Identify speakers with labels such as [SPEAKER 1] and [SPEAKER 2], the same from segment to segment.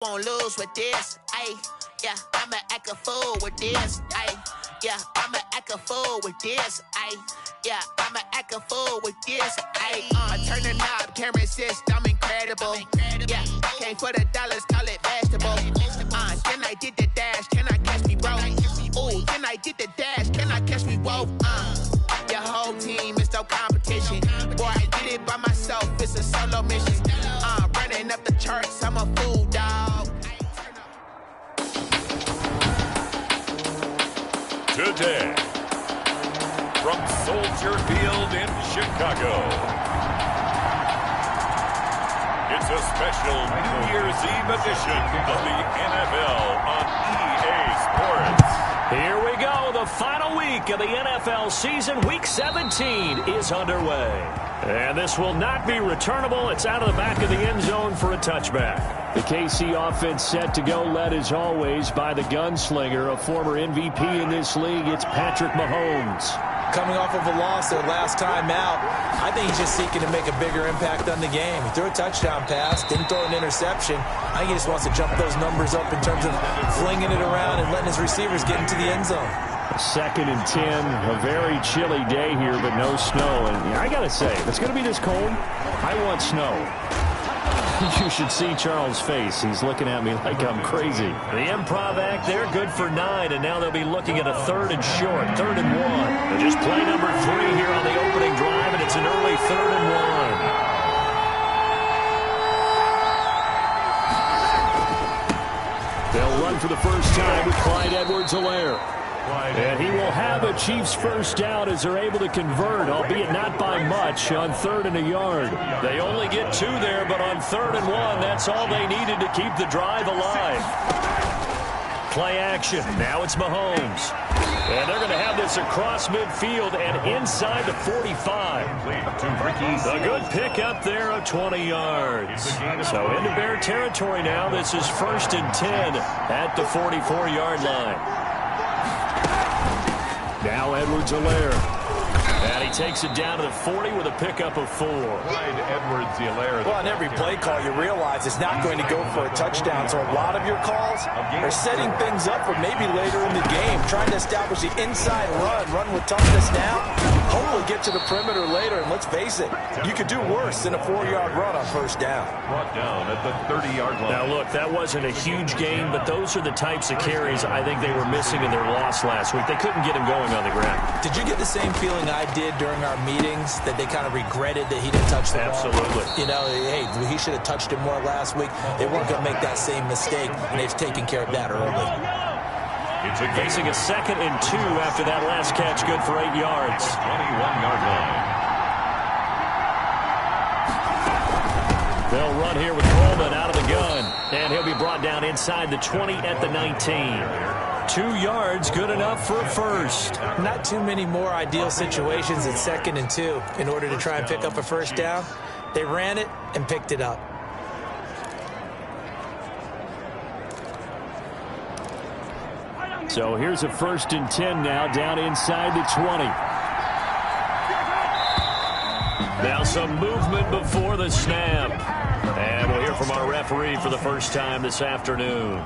[SPEAKER 1] won't lose with this. Ayy, yeah, I'ma act a fool with this. Ayy, yeah, I'ma act a fool with this. Ayy, yeah, I'ma act a fool with this. Ayy, I turn the knob, can't resist, I'm incredible. Yeah, came for the dollars, call it vegetable. Then I did the dash, can I catch me, bro? Ooh, then I did the dash, can I catch me, whoa? Your whole team is no competition. Boy, I did it by myself, it's a solo mission. Running up the charts, I'm a fool, dog.
[SPEAKER 2] Today, from Soldier Field in Chicago, it's a special New Year's Eve edition of the NFL on EA Sports.
[SPEAKER 3] Here we go. The final week of the NFL season. Week 17 is underway. And this will not be returnable. It's out of the back of the end zone for a touchback. The KC offense set to go, led as always by the gunslinger, a former MVP in this league. It's Patrick Mahomes.
[SPEAKER 4] Coming off of a loss their last time out, I think he's just seeking to make a bigger impact on the game. He threw a touchdown pass, didn't throw an interception. I think he just wants to jump those numbers up in terms of flinging it around and letting his receivers get into the end zone.
[SPEAKER 3] 2nd and 10, a very chilly day here, but no snow. And I got to say, if it's going to be this cold, I want snow. You should see Charles' face. He's looking at me like I'm crazy. The improv act, they're good for 9, and now they'll be looking at a 3rd and short, 3rd and 1. They'll just play number 3 here on the opening drive, and it's an early 3rd and 1. They'll run for the first time with Clyde Edwards-Helaire. And he will have a Chiefs first down as they're able to convert, albeit not by much, on 3rd and a yard. They only get 2 there, but on 3rd and 1, that's all they needed to keep the drive alive. Play action. Now it's Mahomes. And they're going to have this across midfield and inside the 45. A good pick up there of 20 yards. So into Bear territory now. This is 1st and 10 at the 44-yard line. Now Edwards-Helaire. And he takes it down to the 40 with a pickup of 4.
[SPEAKER 4] Edwards-Helaire. Well, on every play call, you realize it's not going to go for a touchdown. So a lot of your calls are setting things up for maybe later in the game, trying to establish the inside run with toughness now. Hopefully get to the perimeter later. And let's face it, you could do worse than a 4-yard run on first down.
[SPEAKER 2] Brought down at the 30-yard line.
[SPEAKER 3] Now, look, that wasn't a huge gain, but those are the types of carries I think they were missing in their loss last week. They couldn't get him going on the ground.
[SPEAKER 4] Did you get the same feeling I did during our meetings, that they kind of regretted that he didn't touch the ball?
[SPEAKER 3] Absolutely.
[SPEAKER 4] You know, hey, he should have touched it more last week. They weren't going to make that same mistake, and they've taken care of that early.
[SPEAKER 3] It's facing a 2nd and 2 after that last catch, good for 8 yards.
[SPEAKER 2] 21-yard line.
[SPEAKER 3] They'll run here with Coleman out of the gun, and he'll be brought down inside the 20 at the 19. 2 yards, good enough for a first.
[SPEAKER 4] Not too many more ideal situations at 2nd and 2 in order to try and pick up a first down. They ran it and picked it up.
[SPEAKER 3] So here's a 1st and 10 now, down inside the 20. Now some movement before the snap. And we'll hear from our referee for the first time this afternoon.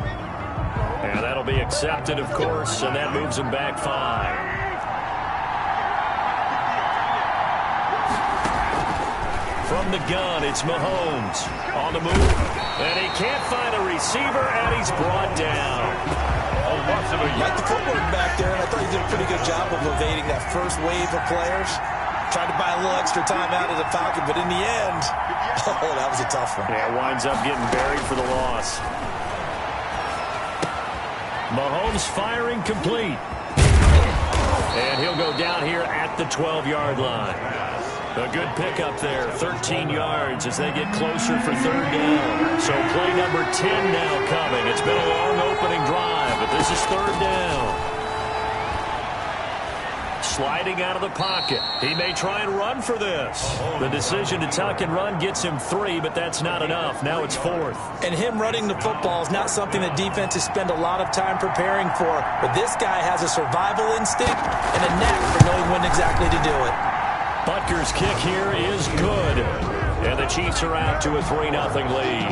[SPEAKER 3] And that'll be accepted, of course, and that moves him back 5. From the gun, it's Mahomes on the move. And he can't find a receiver, and he's brought down.
[SPEAKER 4] Like the footwork back there, and I thought he did a pretty good job of evading that first wave of players. Tried to buy a little extra time out of the Falcon, but in the end, oh, that was a tough one.
[SPEAKER 3] Yeah, winds up getting buried for the loss. Mahomes firing complete. And he'll go down here at the 12-yard line. A good pickup there, 13 yards as they get closer for 3rd down. So play number 10 now coming. It's been a long opening drive, but this is 3rd down. Sliding out of the pocket. He may try and run for this. The decision to tuck and run gets him 3, but that's not enough. Now it's 4th.
[SPEAKER 4] And him running the football is not something that defenses spend a lot of time preparing for. But this guy has a survival instinct and a knack for knowing when exactly to do it.
[SPEAKER 3] Butker's kick here is good. And the Chiefs are out to a 3-0 lead.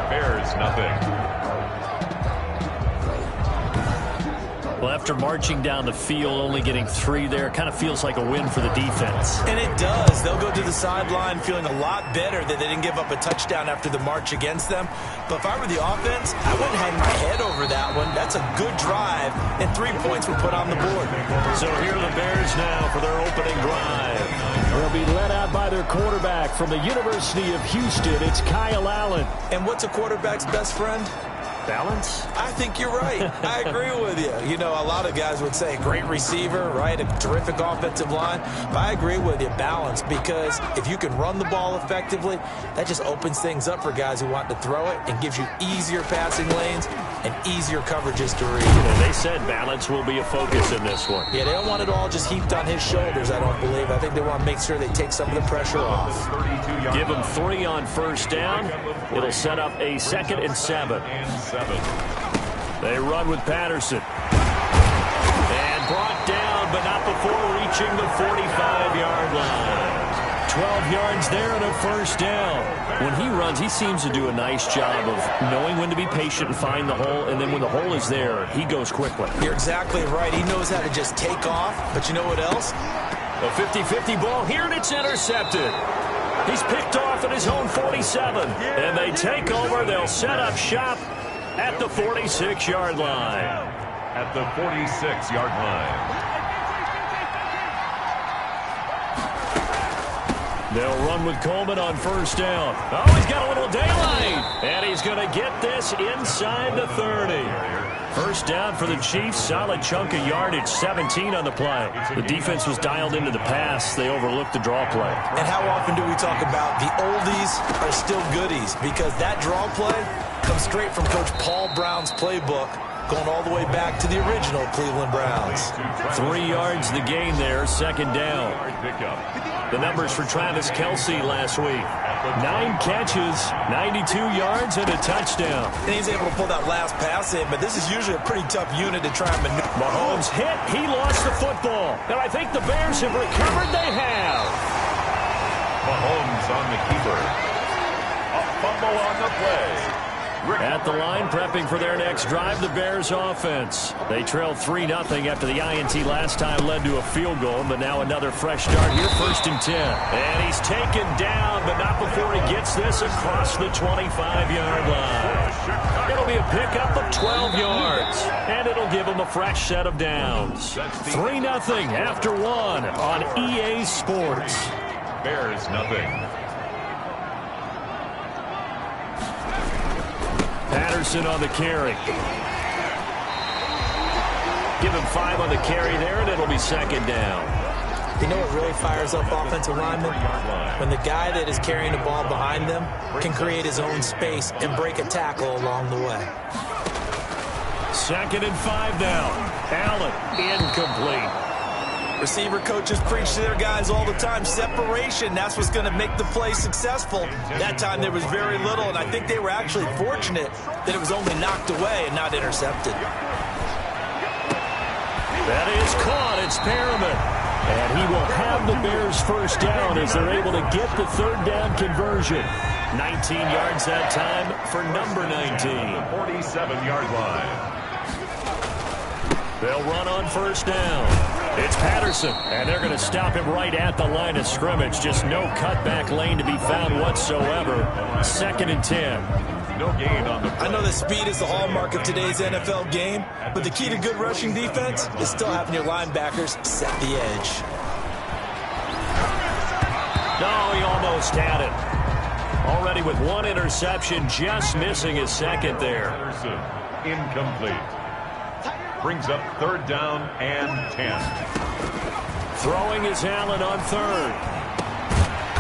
[SPEAKER 2] Bears nothing.
[SPEAKER 3] Well, after marching down the field, only getting 3 there, kind of feels like a win for the defense.
[SPEAKER 4] And it does. They'll go to the sideline feeling a lot better that they didn't give up a touchdown after the march against them. But if I were the offense, I wouldn't hang my head over that one. That's a good drive, and 3 points were put on the board.
[SPEAKER 3] So here are the Bears now for their opening drive. They'll be led out by their quarterback from the University of Houston. It's Kyle Allen.
[SPEAKER 4] And what's a quarterback's best friend?
[SPEAKER 3] Balance?
[SPEAKER 4] I think you're right. I agree with you. You know, a lot of guys would say great receiver, right? A terrific offensive line. But I agree with you, balance, because if you can run the ball effectively, that just opens things up for guys who want to throw it and gives you easier passing lanes and easier coverages to read.
[SPEAKER 3] And they said balance will be a focus in this one.
[SPEAKER 4] Yeah, they don't want it all just heaped on his shoulders, I don't believe. I think they want to make sure they take some of the pressure off.
[SPEAKER 3] Give them 3 on first down. It'll set up a 2nd and 7. They run with Patterson. And brought down, but not before reaching the 45-yard line. 12 yards there and a first down. When he runs, he seems to do a nice job of knowing when to be patient and find the hole, and then when the hole is there, he goes quickly.
[SPEAKER 4] You're exactly right. He knows how to just take off, but you know what else?
[SPEAKER 3] A 50-50 ball here, and it's intercepted. He's picked off at his own 47, and they take over. They'll set up shop at the 46-yard line.
[SPEAKER 2] At the 46-yard line.
[SPEAKER 3] They'll run with Coleman on first down. Oh, he's got a little daylight. And he's going to get this inside the 30. First down for the Chiefs. Solid chunk of yardage. 17 on the play. The defense was dialed into the pass. They overlooked the draw play.
[SPEAKER 4] And how often do we talk about the oldies are still goodies? Because that draw play comes straight from Coach Paul Brown's playbook, going all the way back to the original Cleveland Browns.
[SPEAKER 3] 3 yards the gain there. Second down. The numbers for Travis Kelce last week. 9 catches, 92 yards, and a touchdown.
[SPEAKER 4] And he's able to pull that last pass in, but this is usually a pretty tough unit to try and maneuver.
[SPEAKER 3] Mahomes hit. He lost the football. And I think the Bears have recovered. They have.
[SPEAKER 2] Mahomes on the keeper. A fumble on the play.
[SPEAKER 3] At the line, prepping for their next drive, the Bears offense. They trailed 3-0 after the INT last time led to a field goal, but now another fresh start here, 1st and 10. And he's taken down, but not before he gets this across the 25-yard line. It'll be a pickup of 12 yards, and it'll give him a fresh set of downs. 3-0 after 1 on EA Sports.
[SPEAKER 2] Bears nothing.
[SPEAKER 3] Patterson on the carry. Give him 5 on the carry there, and it'll be 2nd down.
[SPEAKER 4] You know what really fires up offensive linemen? When the guy that is carrying the ball behind them can create his own space and break a tackle along the way.
[SPEAKER 3] 2nd and 5 now. Allen, incomplete.
[SPEAKER 4] Receiver coaches preach to their guys all the time. Separation, that's what's going to make the play successful. That time there was very little, and I think they were actually fortunate that it was only knocked away and not intercepted.
[SPEAKER 3] That is caught. It's Perriman. And he will have the Bears first down as they're able to get the 3rd down conversion. 19 yards that time for number 19.
[SPEAKER 2] 47-yard line.
[SPEAKER 3] They'll run on first down. It's Patterson, and they're going to stop him right at the line of scrimmage. Just no cutback lane to be found whatsoever. 2nd and 10.
[SPEAKER 2] No gain on the play.
[SPEAKER 4] I know that speed is the hallmark of today's NFL game, but the key to good rushing defense is still having your linebackers set the edge.
[SPEAKER 3] No, he almost had it. Already with 1 interception, just missing his 2nd there.
[SPEAKER 2] Patterson, incomplete. Brings up 3rd down and 10.
[SPEAKER 3] Throwing is Allen on 3rd.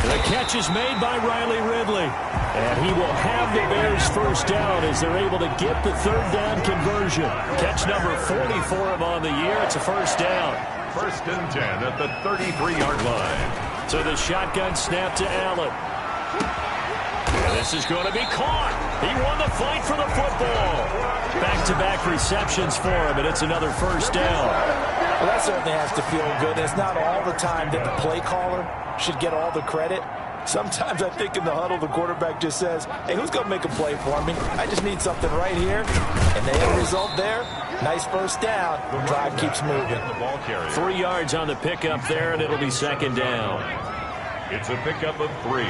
[SPEAKER 3] The catch is made by Riley Ridley. And he will have the Bears first down as they're able to get the 3rd down conversion. Catch number 44 of on the year. It's a first down.
[SPEAKER 2] 1st and 10 at the 33-yard line.
[SPEAKER 3] So the shotgun snap to Allen. And this is going to be caught. He won the fight for the football. Back-to-back receptions for him, and it's another first down.
[SPEAKER 4] Well, that certainly has to feel good. It's not all the time that the play caller should get all the credit. Sometimes I think in the huddle, the quarterback just says, hey, who's going to make a play for me? I just need something right here. And the end result there, nice first down. Drive keeps moving.
[SPEAKER 3] 3 yards on the pickup there, and it'll be second down.
[SPEAKER 2] It's a pickup of 3.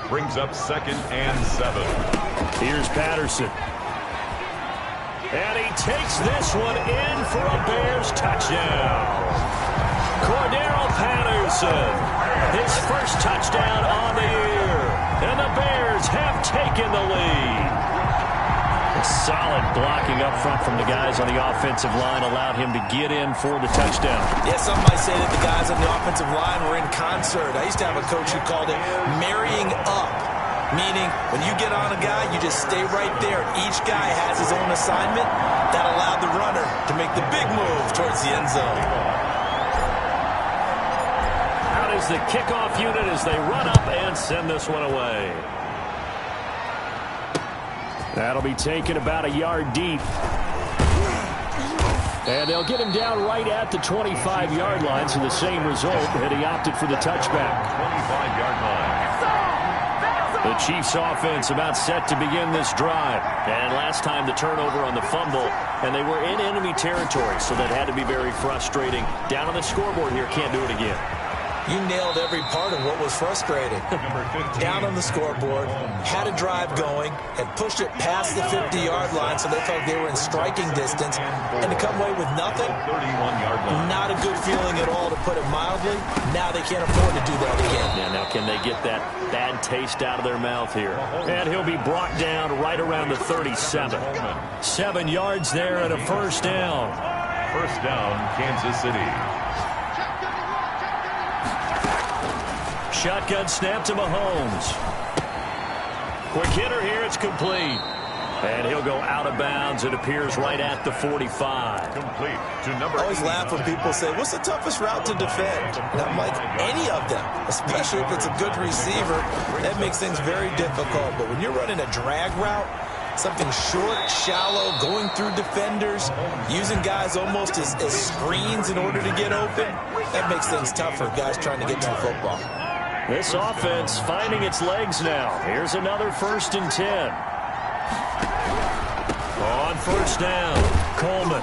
[SPEAKER 2] Brings up 2nd and 7.
[SPEAKER 3] Here's Patterson. And he takes this one in for a Bears touchdown. Cordero Patterson. His first touchdown on the year. And the Bears have taken the lead. A solid blocking up front from the guys on the offensive line allowed him to get in for the touchdown.
[SPEAKER 4] Yeah, some might say that the guys on the offensive line were in concert. I used to have a coach who called it marrying up, meaning when you get on a guy, you just stay right there. Each guy has his own assignment. That allowed the runner to make the big move towards the end zone.
[SPEAKER 3] Is the kickoff unit as they run up and send this one away. That'll be taken about a yard deep. And they'll get him down right at the 25-yard line, so the same result, and he opted for the touchback.
[SPEAKER 2] 25-yard line.
[SPEAKER 3] The Chiefs offense about set to begin this drive. And last time the turnover on the fumble, and they were in enemy territory, so that had to be very frustrating. Down on the scoreboard here, can't do it again.
[SPEAKER 4] You nailed every part of what was frustrating. Down on the scoreboard, had a drive going, had pushed it past the 50-yard line so they felt they were in striking distance, and to come away with nothing,
[SPEAKER 2] 31-yard line.
[SPEAKER 4] Not a good feeling at all, to put it mildly. Now they can't afford to do that again.
[SPEAKER 3] Yeah, now can they get that bad taste out of their mouth here? And he'll be brought down right around the 37. 7 yards there and a first down.
[SPEAKER 2] First down, Kansas City.
[SPEAKER 3] Shotgun snap to Mahomes. Quick hitter here. It's complete. And he'll go out of bounds. It appears right at the 45.
[SPEAKER 2] Complete to number 8.
[SPEAKER 4] I always laugh when people say, what's the toughest route to defend? And I'm like, any of them, especially if it's a good receiver. That makes things very difficult. But when you're running a drag route, something short, shallow, going through defenders, using guys almost as screens in order to get open, that makes things tough for guys trying to get to the football.
[SPEAKER 3] This offense finding its legs now. Here's another 1st and 10. On first down, Coleman.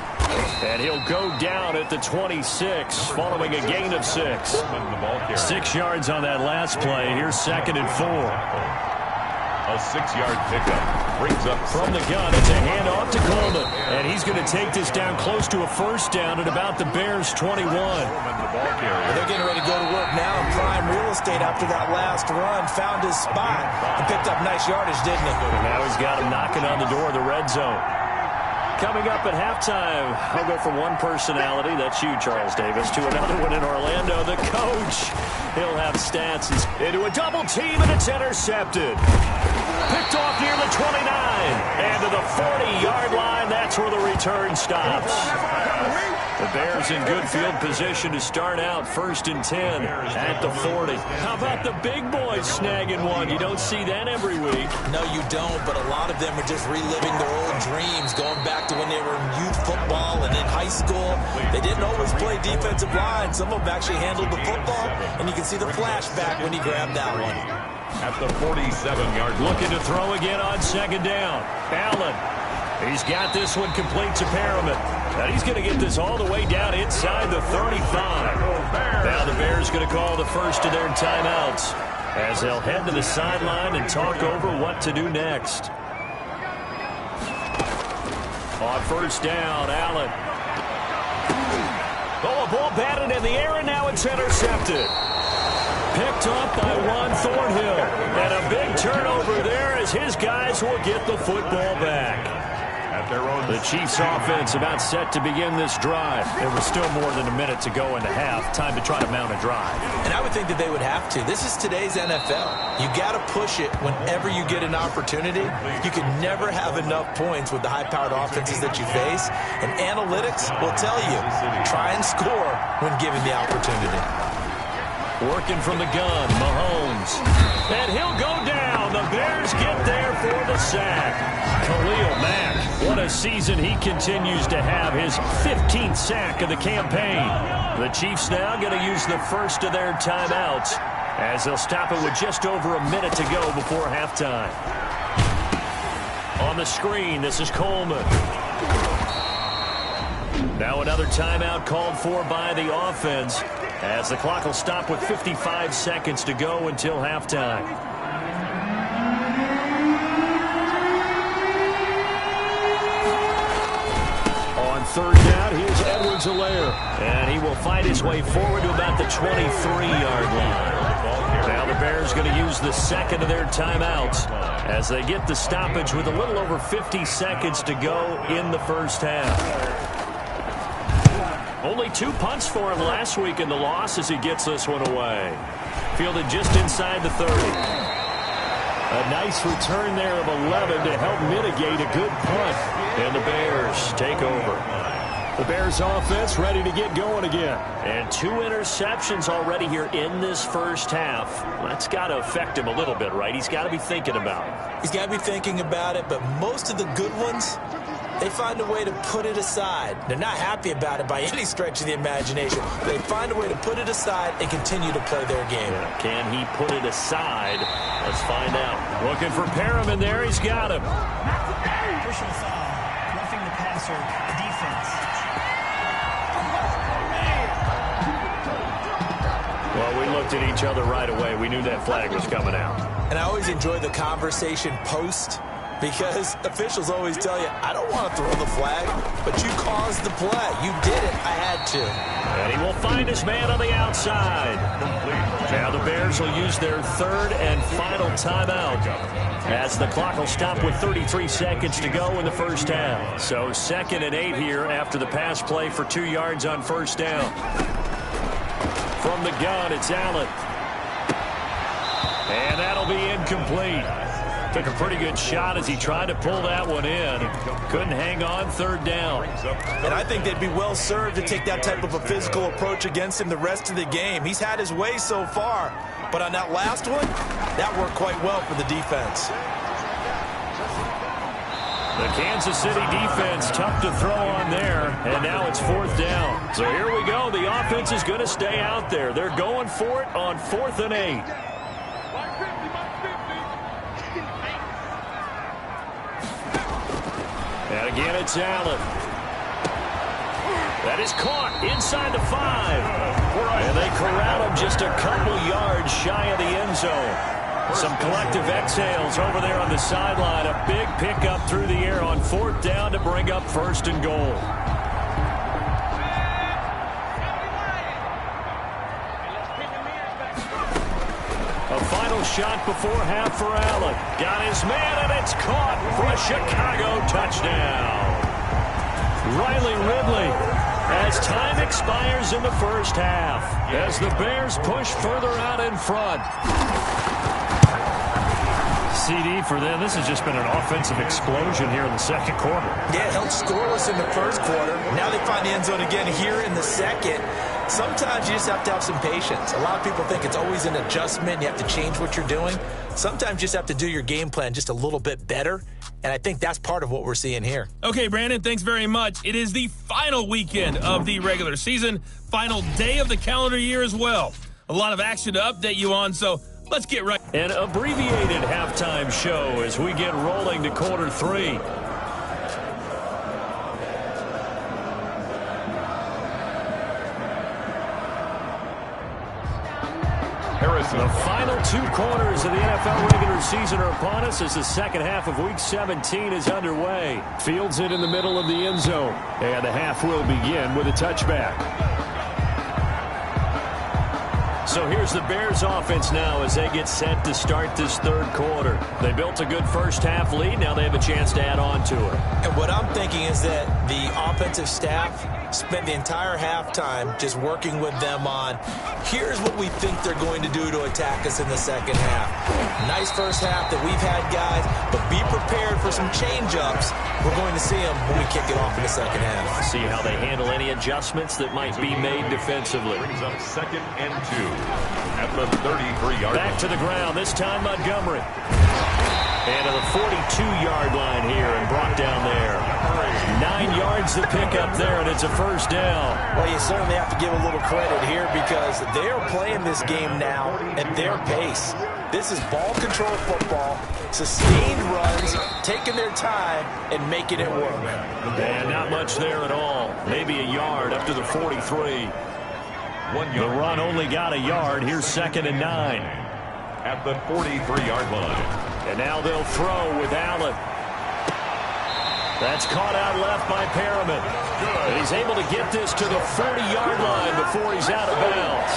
[SPEAKER 3] And he'll go down at the 26, following a gain of 6. 6 yards on that last play. Here's 2nd and 4.
[SPEAKER 2] A 6-yard pickup. Brings up
[SPEAKER 3] from the gun. It's a handoff to Coleman. And he's going to take this down close to a first down at about the Bears' 21.
[SPEAKER 4] They're getting ready to go to work now in prime real estate after that last run. Found his spot and picked up nice yardage, didn't he?
[SPEAKER 3] Now he's got him knocking on the door of the red zone. Coming up at halftime, I'll go from one personality, that's you, Charles Davis, to another one in Orlando, the coach. He'll have stats into a double team, and it's intercepted. Picked off near the 29, and to the 40-yard line, that's where the return stops. The Bears in good field position to start out 1st and 10 at the 40. How about the big boys snagging one? You don't see that every week.
[SPEAKER 4] No, you don't, but a lot of them are just reliving their old dreams, going back to when they were in youth football and in high school. They didn't always play defensive line. Some of them actually handled the football, and you can see the flashback when he grabbed that one.
[SPEAKER 2] At the 47-yard line.
[SPEAKER 3] Looking to throw again on 2nd down. Allen. He's got this one complete to Perriman. And he's going to get this all the way down inside the 35. Now the Bears going to call the first of their timeouts as they'll head to the sideline and talk over what to do next. On first down, Allen. Oh, a ball batted in the air, and now it's intercepted. Picked up by Juan Thornhill. And a big turnover there as his guys will get the football back. The Chiefs offense about set to begin this drive. There was still more than a minute to go in the half. Time to try to mount a drive.
[SPEAKER 4] And I would think that they would have to. This is today's NFL. You got to push it whenever you get an opportunity. You can never have enough points with the high-powered offenses that you face. And analytics will tell you, try and score when given the opportunity.
[SPEAKER 3] Working from the gun, Mahomes. And he'll go down. The Bears get there for the sack. Khalil Mack, what a season he continues to have. His 15th sack of the campaign. The Chiefs now going to use the first of their timeouts as they'll stop it with just over a minute to go before halftime. On the screen, this is Coleman. Now another timeout called for by the offense, as the clock will stop with 55 seconds to go until halftime. On third down, here's Edwards-Helaire, and he will fight his way forward to about the 23-yard line. Now the Bears going to use the second of their timeouts as they get the stoppage with a little over 50 seconds to go in the first half. Only 2 punts for him last week in the loss as he gets this one away. Fielded just inside the 30. A nice return there of 11 to help mitigate a good punt. And the Bears take over. The Bears offense ready to get going again. And 2 interceptions already here in this first half. That's got to affect him a little bit, right? He's got to be thinking about it.
[SPEAKER 4] He's got to be thinking about it, but most of the good ones, they find a way to put it aside. They're not happy about it by any stretch of the imagination. They find a way to put it aside and continue to play their game.
[SPEAKER 3] Yeah, can he put it aside? Let's find out. Looking for Perriman there. He's got him.
[SPEAKER 5] Personal foul, roughing the passer, defense.
[SPEAKER 3] Well, we looked at each other right away. We knew that flag was coming out.
[SPEAKER 4] And I always enjoy the conversation post, because officials always tell you, I don't want to throw the flag, but you caused the play. You did it. I had to.
[SPEAKER 3] And he will find his man on the outside. Now the Bears will use their third and final timeout as the clock will stop with 33 seconds to go in the first half. So 2nd and 8 here after the pass play for 2 yards on first down. From the gun, it's Allen. And that'll be incomplete. Took a pretty good shot as he tried to pull that one in. Couldn't hang on third down.
[SPEAKER 4] And I think they'd be well served to take that type of a physical approach against him the rest of the game. He's had his way so far, but on that last one, that worked quite well for the defense.
[SPEAKER 3] The Kansas City defense tough to throw on there, and now it's 4th down. So here we go. The offense is going to stay out there. They're going for it on 4th and 8. And again, it's Allen. That is caught inside the 5. And they corral him just a couple yards shy of the end zone. Some collective exhales over there on the sideline. A big pickup through the air on 4th down to bring up 1st and goal. A final shot before half for Allen. Got his man, and it's caught for a Chicago touchdown. Riley Ridley, as time expires in the first half, as the Bears push further out in front. CD for them. This has just been an offensive explosion here in the second quarter.
[SPEAKER 4] Yeah, held scoreless in the first quarter. Now they find the end zone again here in the second. Sometimes you just have to have some patience. A lot of people think it's always an adjustment. You have to change what you're doing. Sometimes you just have to do your game plan just a little bit better. And I think that's part of what we're seeing here.
[SPEAKER 6] Okay, Brandon, thanks very much. It is the final weekend of the regular season, final day of the calendar year as well. A lot of action to update you on, so let's get right.
[SPEAKER 3] An abbreviated halftime show as we get rolling to quarter 3. The final 2 quarters of the NFL regular season are upon us as the second half of Week 17 is underway. Fields it in the middle of the end zone, and the half will begin with a touchback. So here's the Bears offense now as they get set to start this third quarter. They built a good first half lead. Now they have a chance to add on to it.
[SPEAKER 4] And what I'm thinking is that the offensive staff spent the entire halftime just working with them on, here's what we think they're going to do to attack us in the second half. Nice first half that we've had, guys, but be prepared for some change-ups. We're going to see them when we kick it off in the second half.
[SPEAKER 3] See how they handle any adjustments that might be made defensively.
[SPEAKER 2] Brings up 2nd and 2 at the 33-yard line.
[SPEAKER 3] Back to the ground, this time Montgomery. And to the 42-yard line here and brought down there. 9 yards yards the pickup there, and it's a first down.
[SPEAKER 4] Well, you certainly have to give a little credit here because they are playing this game now at their pace. This is ball control football, sustained runs, taking their time, and making it work.
[SPEAKER 3] And not much there at all. Maybe a yard up to the 43. The run only got a yard. Here's 2nd and 9.
[SPEAKER 2] At the 43-yard line.
[SPEAKER 3] And now they'll throw with Allen. That's caught out left by Perriman. And he's able to get this to the 40-yard line before he's out of bounds.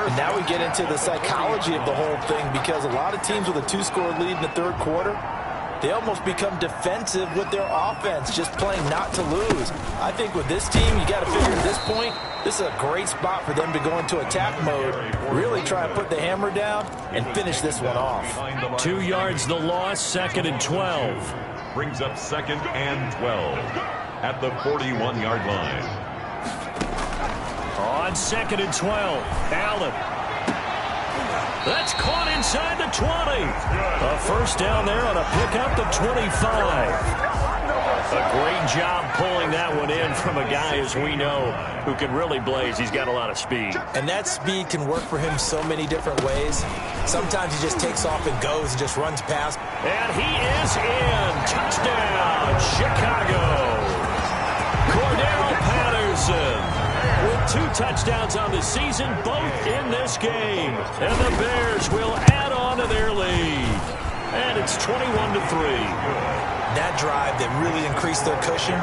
[SPEAKER 4] And now we get into the psychology of the whole thing because a lot of teams with a 2-score lead in the third quarter, they almost become defensive with their offense, just playing not to lose. I think with this team, you got to figure at this point, this is a great spot for them to go into attack mode, really try to put the hammer down and finish this one off.
[SPEAKER 3] 2 yards the loss, 2nd and 12.
[SPEAKER 2] Brings up 2nd and 12 at the 41-yard line.
[SPEAKER 3] On 2nd and 12, Allen. That's caught inside the 20. A first down there on a pickup to 25. A great job pulling that one in from a guy, as we know, who can really blaze. He's got a lot of speed.
[SPEAKER 4] And that speed can work for him so many different ways. Sometimes he just takes off and goes and just runs past.
[SPEAKER 3] And he is in. Touchdown, Chicago. Cordell Patterson with 2 touchdowns on the season, both in this game. And the Bears will add on to their lead. And it's 21-3.
[SPEAKER 4] That drive that really increased their cushion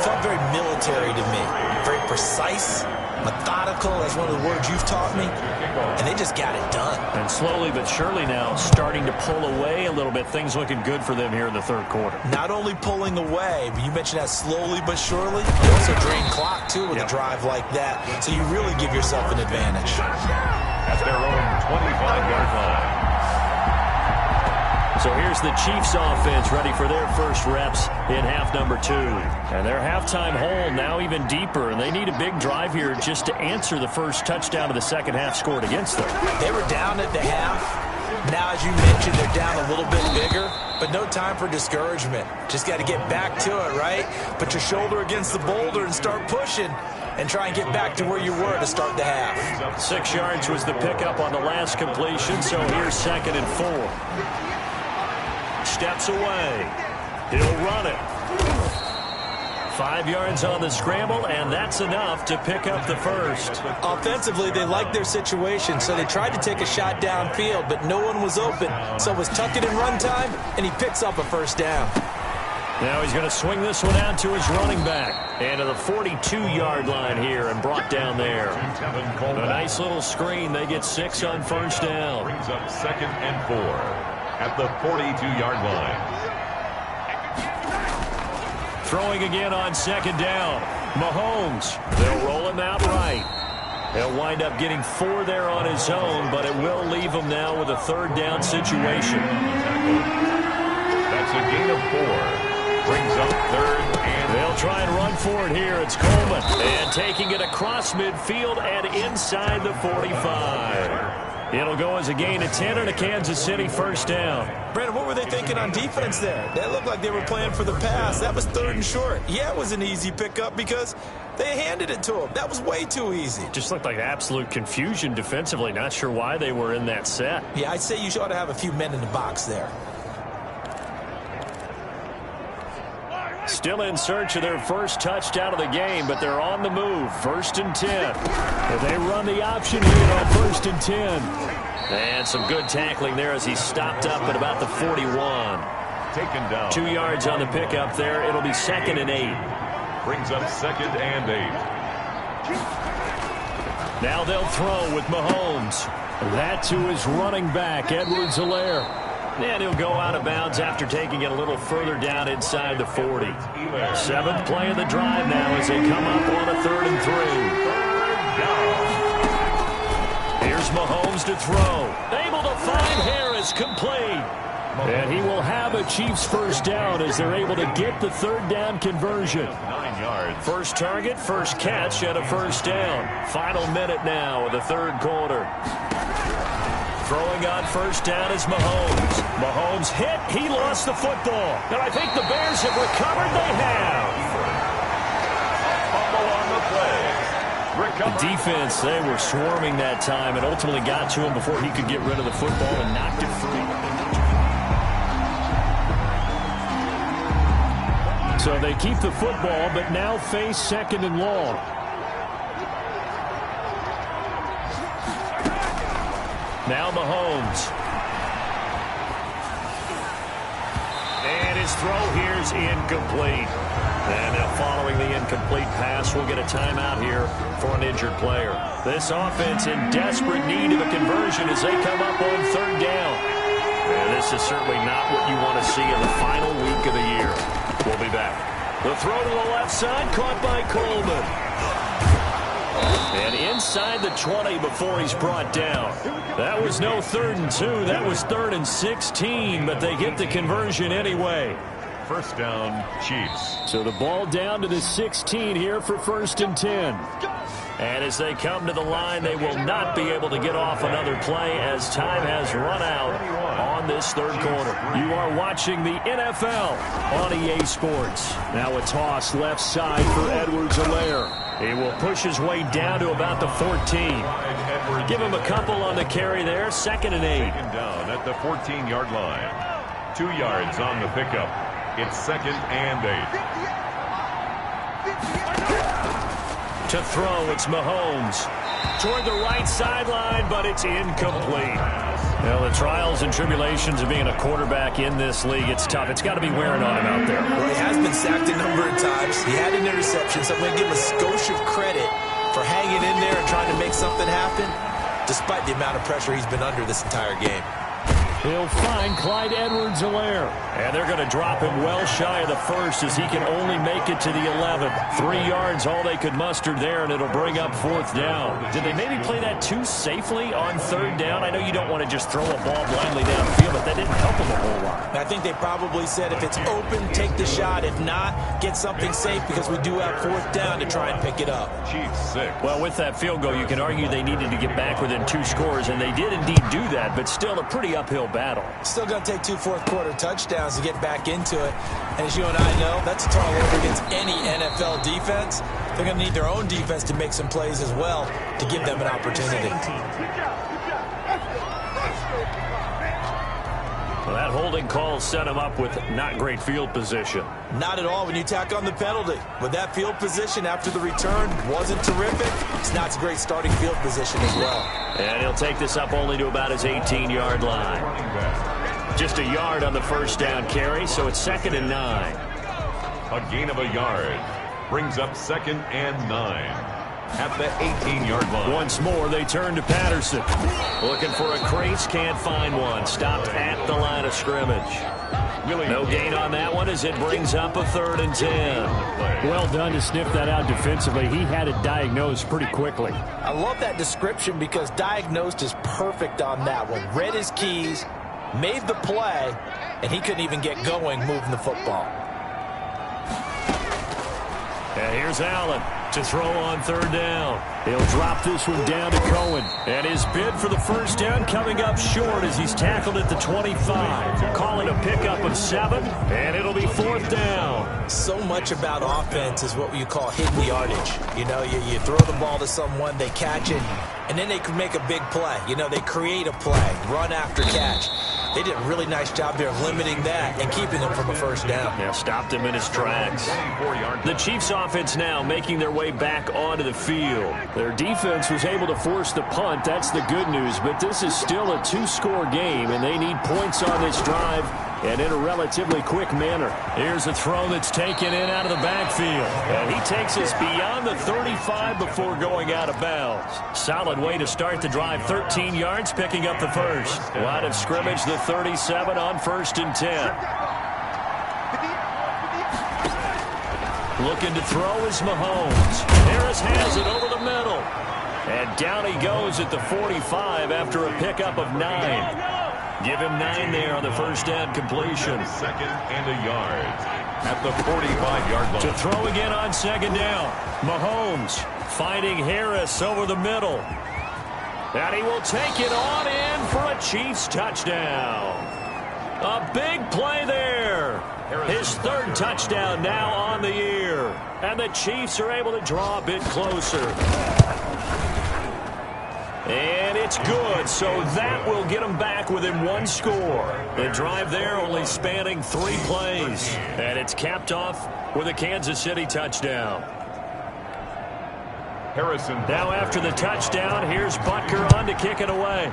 [SPEAKER 4] felt very military to me. Very precise, methodical. That's one of the words you've taught me. And they just got it done.
[SPEAKER 3] And slowly but surely now starting to pull away a little bit. Things looking good for them here in the third quarter.
[SPEAKER 4] Not only pulling away, but you mentioned that slowly but surely. You also drain clock, too, with a drive like that. So you really give yourself an advantage.
[SPEAKER 2] At their own 25-yard line.
[SPEAKER 3] So here's the Chiefs offense ready for their first reps in half number 2. And their halftime hole now even deeper, and they need a big drive here just to answer the first touchdown of the second half scored against them.
[SPEAKER 4] They were down at the half. Now, as you mentioned, they're down a little bit bigger, but no time for discouragement. Just got to get back to it, right? Put your shoulder against the boulder and start pushing and try and get back to where you were to start the half.
[SPEAKER 3] 6 yards was the pickup on the last completion, so here's 2nd and 4. Steps away. He'll run it. 5 yards on the scramble, and that's enough to pick up the first.
[SPEAKER 4] Offensively, they liked their situation, so they tried to take a shot downfield, but no one was open. So it was tuck it in run time, and he picks up a first down.
[SPEAKER 3] Now he's going to swing this one out to his running back. And to the 42-yard line here and brought down there. A nice little screen. They get 6 on first down.
[SPEAKER 2] Brings up 2nd and 4 at the 42-yard line.
[SPEAKER 3] Throwing again on 2nd down. Mahomes. They'll roll him out right. He'll wind up getting 4 there on his own, but it will leave him now with a 3rd down situation.
[SPEAKER 2] That's a gain of 4. Brings up 3rd and...
[SPEAKER 3] They'll try and run for it here. It's Coleman. And taking it across midfield and inside the 45. It'll go as a gain of 10 and a Kansas City first down.
[SPEAKER 4] Brandon, what were they thinking on defense there? That looked like they were playing for the pass. That was 3rd and short. Yeah, it was an easy pickup because they handed it to him. That was way too easy.
[SPEAKER 3] Just looked like absolute confusion defensively. Not sure why they were in that set.
[SPEAKER 4] Yeah, I'd say you ought to have a few men in the box there.
[SPEAKER 3] Still in search of their first touchdown of the game, but they're on the move. 1st and 10. And they run the option here on 1st and 10. And some good tackling there as he stopped up at about the 41.
[SPEAKER 2] Taken down.
[SPEAKER 3] 2 yards on the pickup there. It'll be 2nd and 8.
[SPEAKER 2] Brings up 2nd and 8.
[SPEAKER 3] Now they'll throw with Mahomes. That to his running back, Edwards-Helaire. And he'll go out of bounds after taking it a little further down inside the 40. 7th play of the drive now as they come up on a 3rd and 3. Here's Mahomes to throw. Able to find Harris, complete. And he will have a Chiefs first down as they're able to get the 3rd down conversion.
[SPEAKER 2] 9 yards.
[SPEAKER 3] First target, first catch, and a first down. Final minute now of the 3rd quarter. Throwing on first down is Mahomes. Mahomes hit. He lost the football. And I think the Bears have recovered. They have. The defense, they were swarming that time and ultimately got to him before he could get rid of the football and knocked it free. So they keep the football, but now face 2nd and long. Now Mahomes. And his throw here's incomplete. And now following the incomplete pass, we'll get a timeout here for an injured player. This offense in desperate need of a conversion as they come up on 3rd down. And this is certainly not what you want to see in the final week of the year. We'll be back. The throw to the left side, caught by Coleman. And inside the 20 before he's brought down. That was no 3rd and 2. That was 3rd and 16, but they get the conversion anyway.
[SPEAKER 2] First down, Chiefs.
[SPEAKER 3] So the ball down to the 16 here for 1st and 10. And as they come to the line, they will not be able to get off another play as time has run out on this 3rd quarter. You are watching the NFL on EA Sports. Now a toss left side for Edwards-Helaire. He will push his way down to about the 14. Give him a couple on the carry there. 2nd and 8.
[SPEAKER 2] Taken down at the 14-yard line. 2 yards on the pickup. It's 2nd and 8.
[SPEAKER 3] To throw, it's Mahomes. Toward the right sideline, but it's incomplete. Well, the trials and tribulations of being a quarterback in this league, it's tough. It's got to be wearing on him out there.
[SPEAKER 4] Well, he has been sacked a number of times. He had an interception, so I'm going to give him a skosh of credit for hanging in there and trying to make something happen, despite the amount of pressure he's been under this entire game.
[SPEAKER 3] He'll find Clyde Edwards-Helaire. And they're going to drop him well shy of the 1st as he can only make it to the 11th. 3 yards, all they could muster there, and it'll bring up 4th down. Did they maybe play that too safely on 3rd down? I know you don't want to just throw a ball blindly downfield, but that didn't help them a whole lot.
[SPEAKER 4] I think they probably said if it's open, take the shot. If not, get something safe because we do have 4th down to try and pick it up.
[SPEAKER 2] Chiefs 6.
[SPEAKER 3] Well, with that field goal, you can argue they needed to get back within 2 scores, and they did indeed do that, but still a pretty uphill battle.
[SPEAKER 4] Still going to take 2 fourth-quarter touchdowns to get back into it. And as you and I know, that's a tall order against any NFL defense. They're going to need their own defense to make some plays as well to give them an opportunity.
[SPEAKER 3] Well, that holding call set him up with not great field position.
[SPEAKER 4] Not at all when you tack on the penalty. With that field position after the return wasn't terrific, it's not a great starting field position as well.
[SPEAKER 3] And he'll take this up only to about his 18-yard line. Just a yard on the 1st down carry, so it's 2nd and 9.
[SPEAKER 2] A gain of a yard brings up 2nd and 9. At the 18-yard line.
[SPEAKER 3] Once more, they turn to Patterson. Looking for a crease, can't find one. Stopped at the line of scrimmage. No gain on that one as it brings up a 3rd and 10. Well done to sniff that out defensively. He had it diagnosed pretty quickly.
[SPEAKER 4] I love that description because diagnosed is perfect on that one. Read his keys, made the play, and he couldn't even get going moving the football.
[SPEAKER 3] And here's Allen to throw on 3rd down. He'll drop this one down to Cohen. And his bid for the 1st down coming up short as he's tackled at the 25. Calling a pickup of 7, and it'll be 4th down.
[SPEAKER 4] So much about offense is what you call hidden yardage. You know, you throw the ball to someone, they catch it, and then they can make a big play. You know, they create a play, run after catch. They did a really nice job there of limiting that and keeping him from a 1st down.
[SPEAKER 3] Yeah, stopped him in his tracks. The Chiefs offense now making their way back onto the field. Their defense was able to force the punt. That's the good news, but this is still a 2-score game, and they need points on this drive and in a relatively quick manner. Here's a throw that's taken in out of the backfield. And he takes us beyond the 35 before going out of bounds. Solid way to start the drive. 13 yards, picking up the 1st. Line of scrimmage, the 37 on 1st and 10. Looking to throw is Mahomes. Harris has it over the middle. And down he goes at the 45 after a pickup of 9. Give him 9 there on the 1st down completion.
[SPEAKER 2] 2nd and a yard at the 45-yard line.
[SPEAKER 3] To throw again on 2nd down. Mahomes finding Harris over the middle. And he will take it on in for a Chiefs touchdown. A big play there. His 3rd touchdown now on the year. And the Chiefs are able to draw a bit closer. And it's good, so that will get them back within one score. The drive there only spanning 3 plays. And it's capped off with a Kansas City touchdown.
[SPEAKER 2] Harrison.
[SPEAKER 3] Now after the touchdown, here's Butker on to kick it away.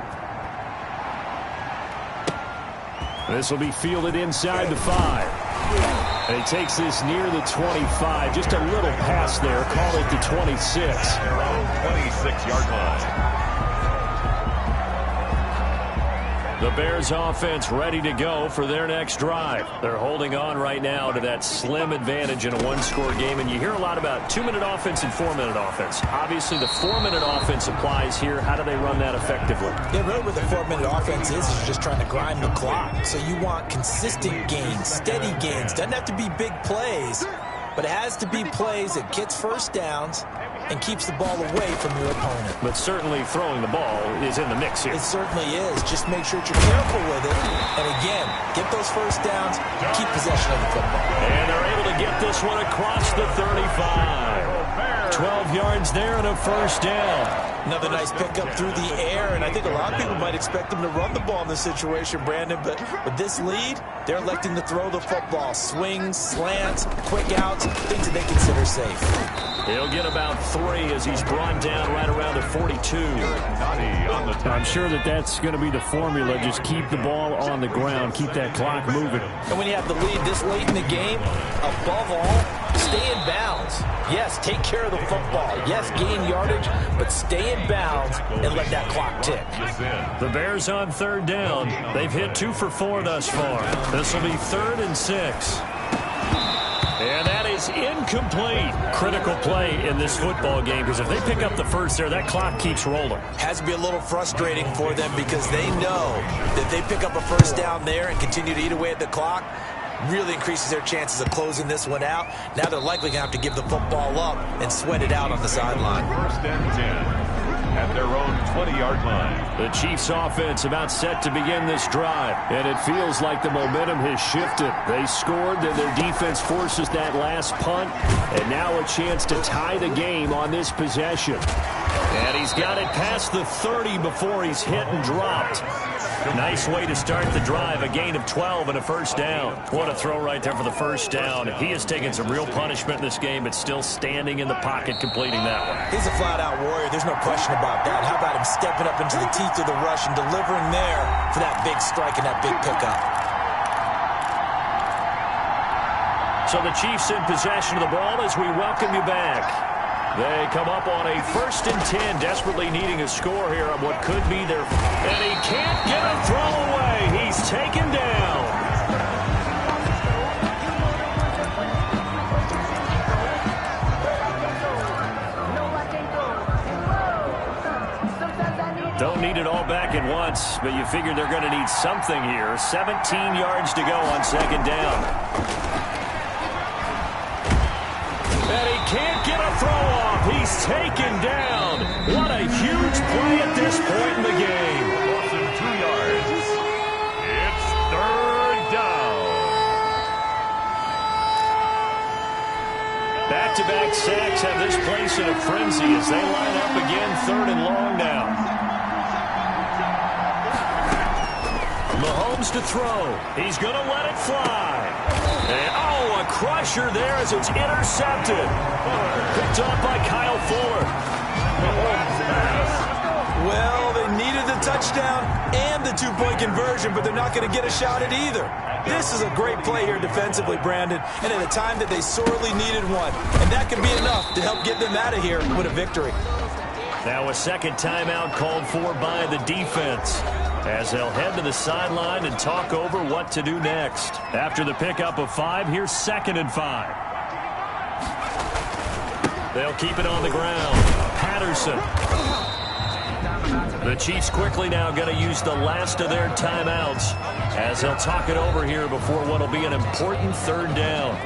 [SPEAKER 3] This will be fielded inside the 5. And he takes this near the 25. Just a little pass there. Call it the 26.
[SPEAKER 2] Their own 26-yard line.
[SPEAKER 3] The Bears offense ready to go for their next drive. They're holding on right now to that slim advantage in a one-score game. And you hear a lot about 2-minute offense and 4-minute offense. Obviously, the 4-minute offense applies here. How do they run that effectively?
[SPEAKER 4] Yeah, really what the 4-minute offense is you're just trying to grind the clock. So you want consistent gains, steady gains. Doesn't have to be big plays, but it has to be plays that gets first downs and keeps the ball away from your opponent.
[SPEAKER 3] But certainly throwing the ball is in the mix here.
[SPEAKER 4] It certainly is. Just make sure that you're careful with it. And again, get those first downs, keep possession of the football.
[SPEAKER 3] And they're able to get this one across the 35. 12 yards there and a first down.
[SPEAKER 4] Another nice pickup through the air, and I think a lot of people might expect them to run the ball in this situation, Brandon, but with this lead, they're electing to throw the football. Swings, slants, quick outs, things that they consider safe.
[SPEAKER 3] He'll get about 3 as he's brought down right around the 42. I'm sure that's going to be the formula. Just keep the ball on the ground. Keep that clock moving.
[SPEAKER 4] And when you have the lead this late in the game, above all, stay in bounds. Yes, take care of the football. Yes, gain yardage, but stay in bounds and let that clock tick.
[SPEAKER 3] The Bears on 3rd down. They've hit 2 for 4 thus far. This will be 3rd and 6. And that is incomplete. Critical play in this football game because if they pick up the first there, that clock keeps rolling.
[SPEAKER 4] Has to be a little frustrating for them because they know that they pick up a first down there and continue to eat away at the clock, really increases their chances of closing this one out. Now they're likely going to have to give the football up and sweat it out on the sideline.
[SPEAKER 2] 1st and 10 at their own 20-yard line.
[SPEAKER 3] The Chiefs offense about set to begin this drive, and it feels like the momentum has shifted. They scored, then their defense forces that last punt, and now a chance to tie the game on this possession. And he's got it past the 30 before he's hit and dropped. Nice way to start the drive, a gain of 12 and a first down. What a throw right there for the first down. He has taken some real punishment in this game, but still standing in the pocket completing that one.
[SPEAKER 4] He's a flat-out warrior. There's no question about that. How about him stepping up into the teeth of the rush and delivering there for that big strike and that big pickup.
[SPEAKER 3] So the Chiefs in possession of the ball as we welcome you back. They come up on a 1st and 10, desperately needing a score here on what could be their... And he can't get a throw away. He's taken down. Don't need it all back at once, but you figure they're going to need something here. 17 yards to go on 2nd down. And he can't get a throw off. He's taken down. What a huge play at this point in the game.
[SPEAKER 2] Loss of 2 yards. It's 3rd down.
[SPEAKER 3] Back-to-back sacks have this place in a frenzy as they line up again 3rd and long now. Mahomes to throw. He's going to let it fly. And, a crusher there as it's intercepted. Picked up by Kyle Fuller.
[SPEAKER 4] Well, they needed the touchdown and the 2-point conversion, but they're not going to get a shot at either. This is a great play here defensively, Brandon, and at a time that they sorely needed one. And that could be enough to help get them out of here with a victory.
[SPEAKER 3] Now a second timeout called for by the defense, as they'll head to the sideline and talk over what to do next. After the pickup of 5, here's 2nd and 5. They'll keep it on the ground. Patterson. The Chiefs quickly now going to use the last of their timeouts as they'll talk it over here before what will be an important 3rd down.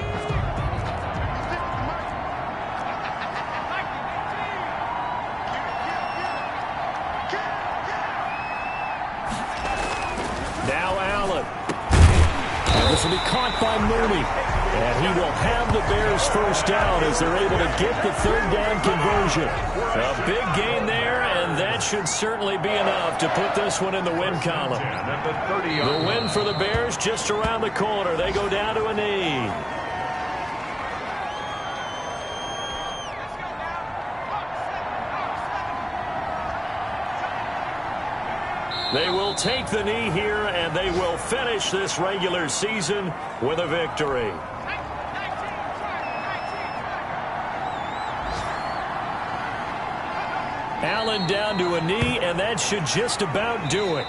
[SPEAKER 3] This will be caught by Mooney. And he will have the Bears first down as they're able to get the 3rd down conversion. A big gain there, and then that should certainly be enough to put this one in the win column. The win for the Bears just around the corner. They go down to a knee. They will take the knee here, and they will finish this regular season with a victory. Allen down to a knee, and that should just about do it.